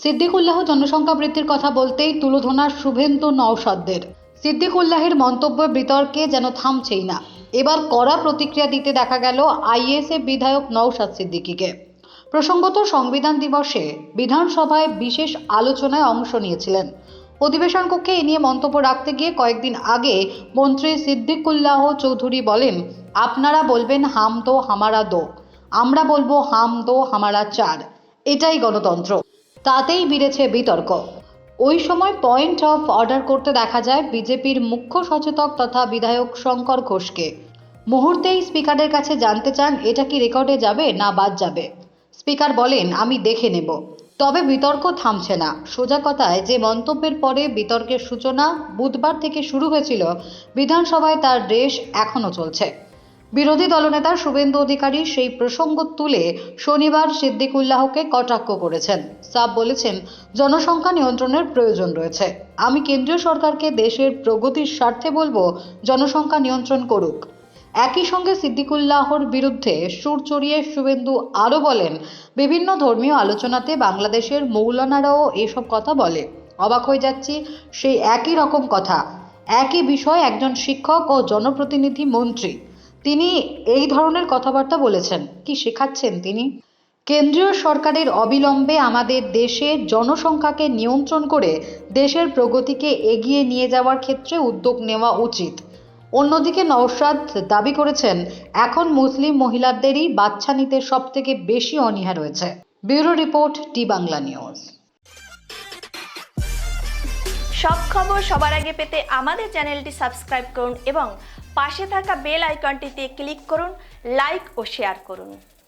সিদ্দিকুল্লাহ জনসংখ্যা বৃদ্ধির কথা বলতেই তুলোধনা শুভেন্দু নওশাদদের। সিদ্দিকুল্লাহের মন্তব্য বিতর্কে যেন থামছেই না। এবার কড়া প্রতিক্রিয়া দিতে দেখা গেল আইএসএফ বিধায়ক নওশাদ সিদ্দিকীকে। প্রসঙ্গত সংবিধান দিবসে বিধানসভায় বিশেষ আলোচনায় অংশ নিয়েছিলেন। অধিবেশন কক্ষে এ নিয়ে মন্তব্য রাখতে গিয়ে কয়েকদিন আগে মন্ত্রী সিদ্দিকুল্লাহ চৌধুরী বলেন, আপনারা বলবেন হাম দো হামারা দো, আমরা বলবো হাম দো হামারা চার, এটাই গণতন্ত্র। তাতেই বেড়েছে বিতর্ক। ওই সময় পয়েন্ট অফ অর্ডার করতে দেখা যায় বিজেপির মুখ্য সচেতক তথা বিধায়ক শঙ্কর ঘোষকে। মুহূর্তেই স্পিকারের কাছে জানতে চান এটা কি রেকর্ডে যাবে না বাদ যাবে। স্পিকার বলেন আমি দেখে নেব। তবে বিতর্ক থামছে না। সোজা কথায় যে মন্তব্যের পরে বিতর্কের সূচনা বুধবার থেকে শুরু হয়েছিল, বিধানসভায় তার রেশ এখনও চলছে। বিরোধী দলনেতা শুভেন্দু অধিকারী সেই প্রসঙ্গ তুলে শনিবার সিদ্দিকুল্লাহকে কটাক্ষ করেছেন। সাফ বলেছেন, জনসংখ্যা নিয়ন্ত্রণের প্রয়োজন রয়েছে। আমি কেন্দ্রীয় সরকারকে দেশের প্রগতির স্বার্থে বলবো জনসংখ্যা নিয়ন্ত্রণ করুক। একই সঙ্গে সিদ্দিকুল্লাহর বিরুদ্ধে সুর চড়িয়ে শুভেন্দু আরও বলেন, বিভিন্ন ধর্মীয় আলোচনাতে বাংলাদেশের মৌলানারাও এসব কথা বলে। অবাক হয়ে যাচ্ছি, সেই একই রকম কথা, একই বিষয়, একজন শিক্ষক ও জনপ্রতিনিধি মন্ত্রী, তিনি এই ধরনের কথাবার্তা বলেছেন। কি শেখাচ্ছেন তিনি? কেন্দ্রীয় সরকারের অবিলম্বে আমাদের দেশের জনসংখ্যাকে নিয়ন্ত্রণ করে দেশের প্রগতিকে এগিয়ে নিয়ে যাওয়ার ক্ষেত্রে উদ্যোগ নেওয়া উচিত। অন্যদিকে নওশাদ দাবি করেছেন, এখন মুসলিম মহিলাদেরই বাচ্চা নিতে সবথেকে বেশি অনীহা রয়েছে। ব্যুরো রিপোর্ট, টি বাংলা নিউজ। সব খবর সবার আগে পেতে আমাদের চ্যানেলটি সাবস্ক্রাইব করুন এবং পাশে থাকা বেল আইকনটিতে ক্লিক করুন, লাইক ও শেয়ার করুন।